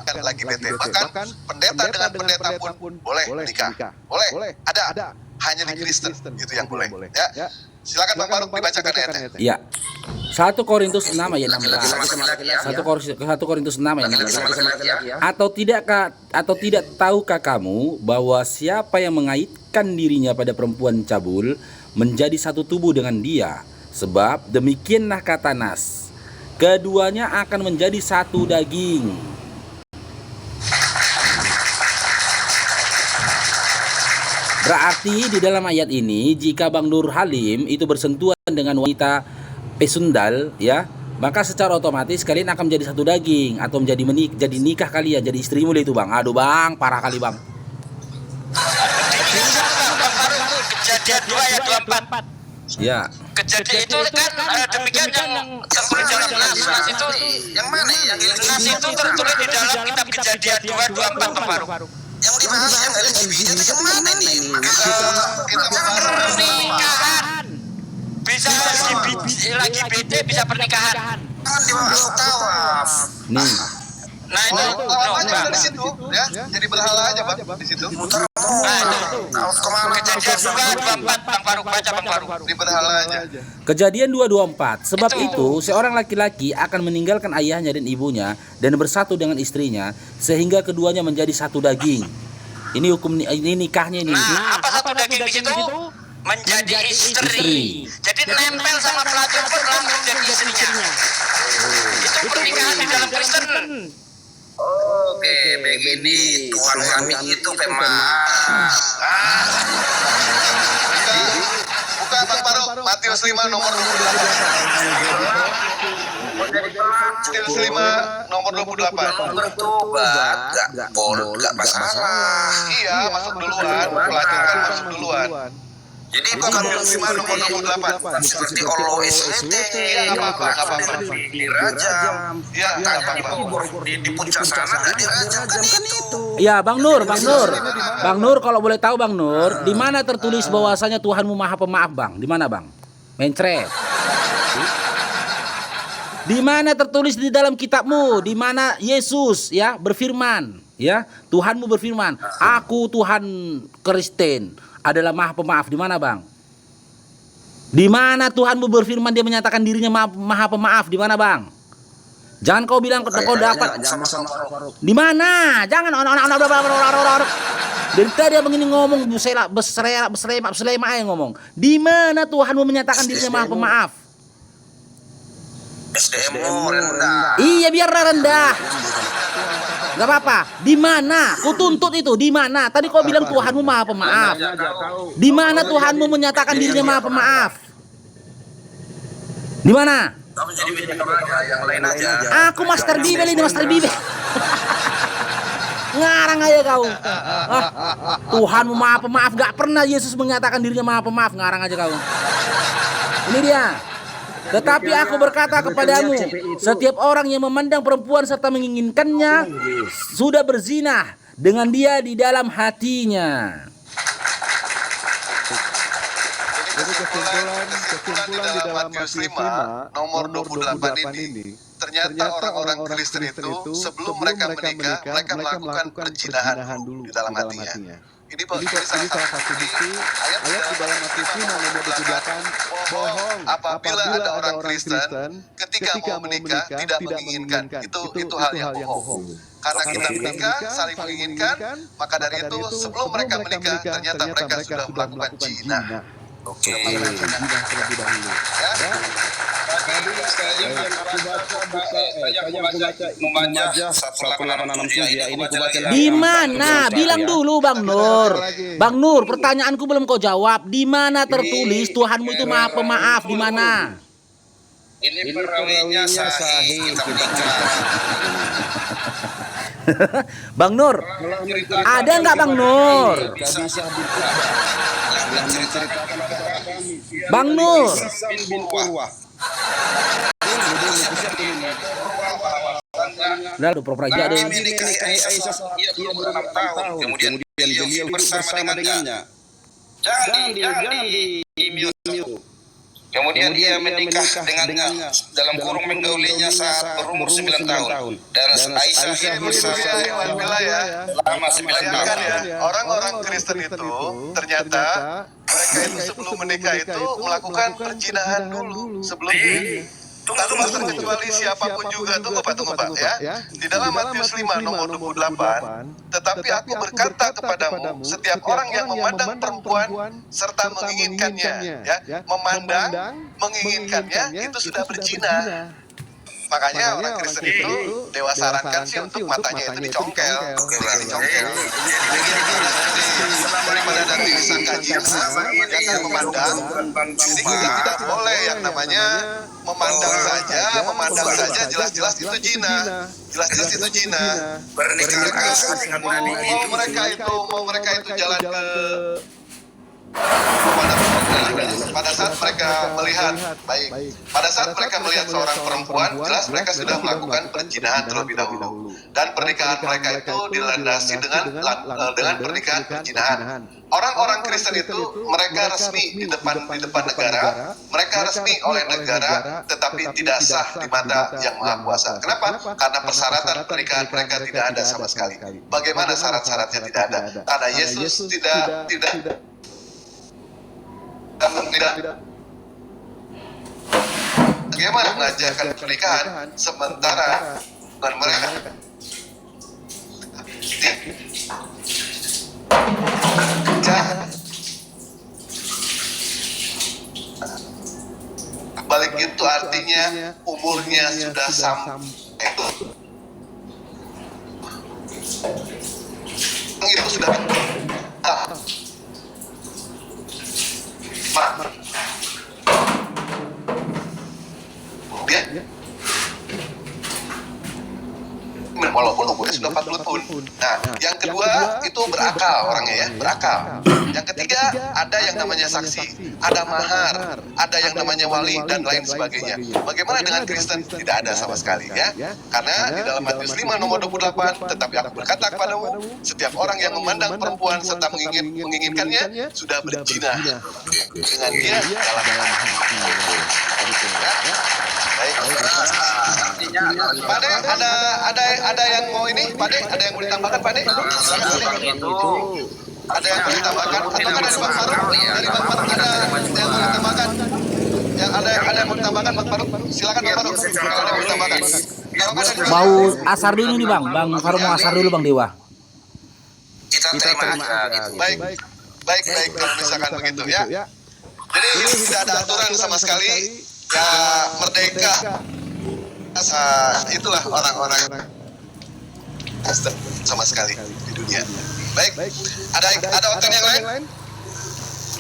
kan lagi bete. Bahkan pendeta dengan pendeta pun boleh menikah. Boleh. Ada. Hanya di Kristen itu yang boleh. Ya. Silakan Bang Faruk dibacakan ayatnya. Ya. 1 Korintus 6 ayat 16. 1 Korintus 6 ayat 16. Atau tidak tahukah kamu bahwa siapa yang mengaitkan dirinya pada perempuan cabul menjadi satu tubuh dengan dia? Sebab demikianlah kata Nas, keduanya akan menjadi satu daging. Berarti di dalam ayat ini, jika Bang Nur Halim itu bersentuhan dengan wanita pesundal, ya, maka secara otomatis kalian akan menjadi satu daging atau jadi nikah kalian, jadi istrimu itu Bang. Aduh Bang, parah kali Bang. Kejadian 2 ayat 24. Ya. Kejadian itu kan demikian yang tertulis dalam Nas itu yang mana ya? Nas itu tertulis di dalam kitab Kejadian 2:24 Bang Faruk. Yang dibahas yang LGBT itu yang mana ini? Pernikahan. Bisa lagi BT bisa pernikahan. Jangan dibahas tawaf. Nih. Nah itu aja dari situ ya. Jadi berhala aja Bang di situ. Kejadian 2:24 Bang Faruk, baca Bang Faruk. Di berhala aja. Kejadian 2:24. Sebab itu seorang laki-laki akan meninggalkan ayahnya dan ibunya dan bersatu dengan istrinya sehingga keduanya menjadi satu daging. Ini hukum ini nikahnya ini. Nah, apa satu daging di situ? Menjadi istri. Jadi nempel sama pelacur pun langsung jadi istrinya. Itu pernikahan di dalam Kristen. Oke, begini Tuhan kami itu memang. Buka Bang Faruk, Matius 5 nomor 28. Matius 5 nomor 28. Bertobat, gak boleh, gak masalah. Iya, masuk duluan. Pelajar kan masuk duluan. Jadi bukan Matius 5 nomor 28. Seperti Allah SLT, dirajam. Iya, di puncak sana gak dirajam kan itu. Ya, Bang Nur. Bang Nur, kalau boleh tahu Bang Nur, di mana tertulis bahwasanya Tuhanmu Maha Pemaaf, Bang? Di mana, Bang? Mencret. Di mana tertulis di dalam kitabmu? Di mana Yesus ya berfirman, ya? Tuhanmu berfirman, "Aku Tuhan Kristen adalah Maha Pemaaf." Di mana, Bang? Di mana Tuhanmu berfirman dia menyatakan dirinya Maha Pemaaf? Di mana, Bang? Jangan kau bilang kau dapat. Di mana? Jangan dari tadi dia begini ngomong beselema aja ngomong. Di mana Tuhanmu menyatakan dirinya Maha Pemaaf? SDM rendah. Iya, biar rendah. Gak apa-apa. Di mana? Ku tuntut itu. Di mana? Tadi kau bilang Tuhanmu Maha Pemaaf. Di mana Tuhanmu menyatakan dirinya Maha Pemaaf? Di mana? Kamu jadi yang lain aja. Aku Master Bibel ini, Master Bibel. Ngarang aja kau. Tuhanmu Maha Pemaaf. Gak pernah Yesus menyatakan dirinya Maha Pemaaf. Ngarang aja kau. Ini dia. Tetapi aku berkata kepadamu, setiap orang yang memandang perempuan serta menginginkannya sudah berzina dengan dia di dalam hatinya. Jadi kesimpulan di dalam Matius 5 nomor 28 ini, ternyata orang-orang Kristen itu sebelum mereka menikah, mereka melakukan perzinahan dulu di dalam hatinya. Ini salah satu bukti ayat di dalam Matius 5 nomor 28 bohong apabila ada orang Kristen ketika mau menikah tidak menginginkan. Itu hal yang bohong. Karena kita menikah saling menginginkan, maka dari itu sebelum mereka menikah ternyata mereka sudah melakukan zina. Oke. Terlebih dahulu. Di mana? Bilang dulu Bang Nur. Bang Nur, pertanyaanku belum kau jawab. Di mana tertulis Tuhanmu itu Maha Pemaaf? Di mana? Ini perawinya sahih. Bang Nur, ada nggak Bang Nur? Bang Nur. Udah pura-pura aja deh. Kemudian beliau bersama dengannya. Jangan di Kemudian ia menikah dengannya dalam kurung menggaulinya saat berumur 9 tahun. Dan Aisyah hidup bersama ya. selama 9 Bayangkan tahun. ya, orang-orang Kristen itu ternyata mereka itu sebelum menikah itu melakukan perzinahan dulu sebelum tanpa terkecuali siapapun juga. Tunggu Pak ya. Di dalam Matius 5 nomor 28, tetapi aku berkata kepadamu, setiap orang yang memandang perempuan serta menginginkannya, ya, menginginkannya itu sudah berzina. Makanya orang Kristen itu Dewa sarankan sih untuk matanya itu dicongkel. Daripada nanti disangka zina, jangan memandang. Jadi kita tidak boleh yang namanya memandang saja, jelas-jelas itu zina. Jelas-jelas itu zina. Mau mereka itu jalan ke pada saat mereka melihat pada saat mereka melihat seorang perempuan, jelas mereka sudah melakukan perzinahan terlebih dahulu, dan pernikahan mereka itu dilandasi dengan pernikahan perzinahan. Orang-orang Kristen itu mereka resmi di depan negara, mereka resmi oleh negara, tetapi tidak sah di mata Yang Maha Kuasa. Kenapa? Karena persyaratan pernikahan mereka tidak ada sama sekali. Bagaimana syarat-syaratnya tidak ada? Karena Yesus tidak bagaimana mengajarkan pernikahan sementara mereka balik itu artinya umurnya sudah sampai itu sudah dia walaupun umurnya sudah 40 tahun. Nah, yang kedua itu berakal orangnya ya, berakal. Yang ketiga ada yang namanya saksi, ada mahar, ada yang namanya wali dan lain sebagainya. Bagaimana dengan Kristen? Tidak ada sama sekali ya. Karena di dalam Matius 5 nomor 28, tetapi aku berkata kepadamu, setiap orang yang memandang perempuan serta menginginkannya sudah berzina dengan dia dalam hati. Baik. Pak De, ada yang mau ini? Pak De, ada yang mau ditambahkan Pak De? Ada yang mau ditambahkan? Atau kan dari Bang Faruk? Dari Bang Faruk ada yang mau ditambahkan? Yang ada yang mau ditambahkan Bang Faruk? Silakan Bang Faruk. Kalau ada yang mau ditambahkan. Mau asar dulu nih Bang. Bang Faruk mau asar dulu Bang Dewa. Kita terima aja. Baik kalau misalkan begitu ya. Jadi ini tidak ada aturan sama sekali. Ya merdeka. Itulah orang-orang sama sekali di dunia. Baik. Ada organ yang lain?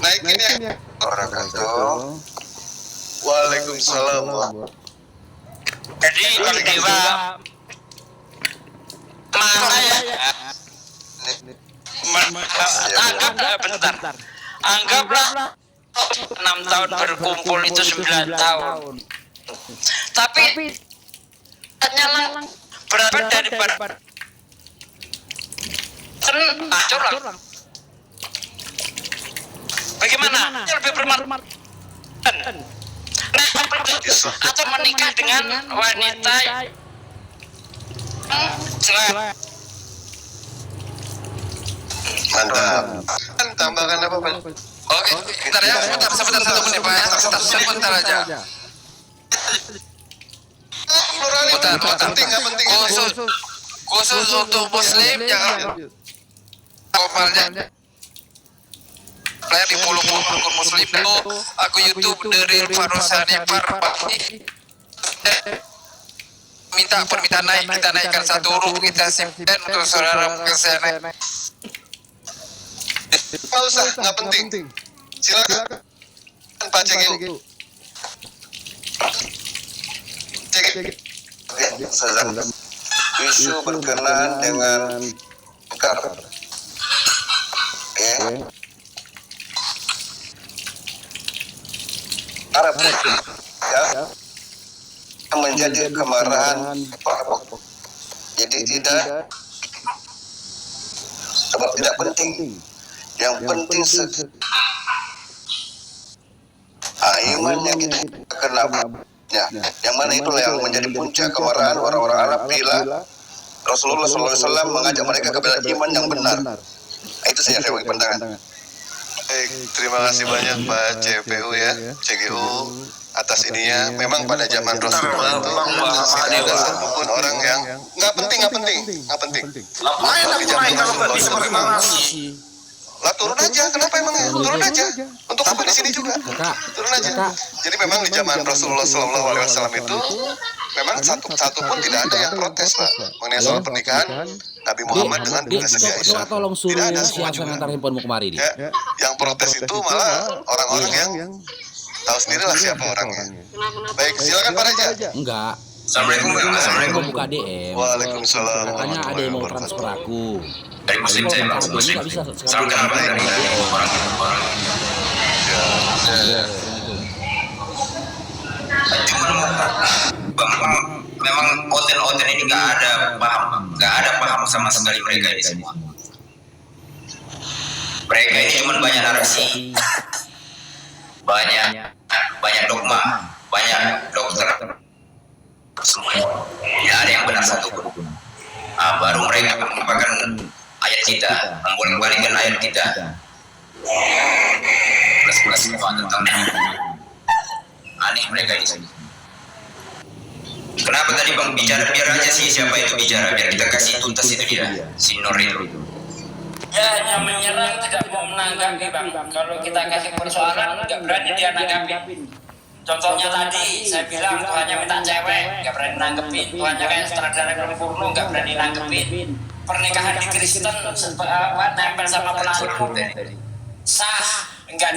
Naikin ya. Wabarakatuh. Waalaikumsalam. Jadi kalau Dewa mana ya? Bentar. Anggaplah 6 tahun berkumpul itu 9 tahun. Tapi nyala berapa dari curang. Bagaimana? Lebih bermanfaat atau menikah dengan wanita Mantap. Tambahkan apa Pak? Oke, bentar ya, sebentar 1 menit Pak ya, sebentar aja. Penting. Khusus untuk Muslim jangan profilnya saya di follow akun Muslim itu aku YouTube dari Farosani minta permintaan kita naikkan 1 huruf kita simpan untuk saudara kesana. Nggak usah, nggak penting. Silakan Pak CGU. Isu berkenaan dengan Mekar. Arab ya menjadi kemarahan Pak. Jadi tidak sebab tidak penting. Yang penting iman yang kita kena ya, yang mana itulah yang menjadi puncak kemarahan orang-orang Arab bila Rasulullah SAW mengajak mereka kepada iman yang benar. Itu saya bagi pandangan. Baik, terima kasih banyak Pak CPU ya, CGU atas ininya. Memang pada zaman Rasulullah itu tidak ada satupun orang yang nggak penting. Ngapain aku naik kalau nggak bisa berkreasi? Lah turun aja, kenapa emang turun aja? Untuk apa di sini juga? Turun aja. Jadi memang di zaman Rasulullah SAW itu memang satu pun tidak ada yang protes lah mengenai soal pernikahan Nabi Muhammad dengan Prinsesnya Aisyah. Tolong suruh Tidak ada si semua Hasan juga. antar handphonemu kemari di. Ya, yang protes itu malah orang-orang yang tahu sendirilah siapa orangnya. Baik, silakan Pak Raja. Enggak. Assalamualaikum. Aku buka DM. Waalaikumsalam. Makanya ada yang mau transfer aku. Dari Muslim saya langsung Muslim. Nggak bisa Salam kenal dari orang. Memang konten-konten ini nggak ada paham sama sekali mereka ini semua. Mereka ini cuma banyak narasi, banyak dogma, banyak dokter, semuanya. Tidak ada yang benar satu pun. Baru mereka merupakan ayat kita, membolak-balikan ayat kita. Plus semua tentang aneh mereka di sini. Kenapa tadi Bang bicara, biar aja sih siapa itu bicara, biar kita kasih tuntas itu dia, si Nur itu. Ya, hanya menyerang, tidak mau menanggapi Bang. Kalau kita kasih persoalan, nggak berani dia nanggapin. Contohnya tadi, saya bilang Tuhannya minta cewek, nggak berani nanggepin. Tuhannya kayak sutradara film porno, nggak berani nanggepin. Pernikahan di Kristen, nempel sama pelaku, sah.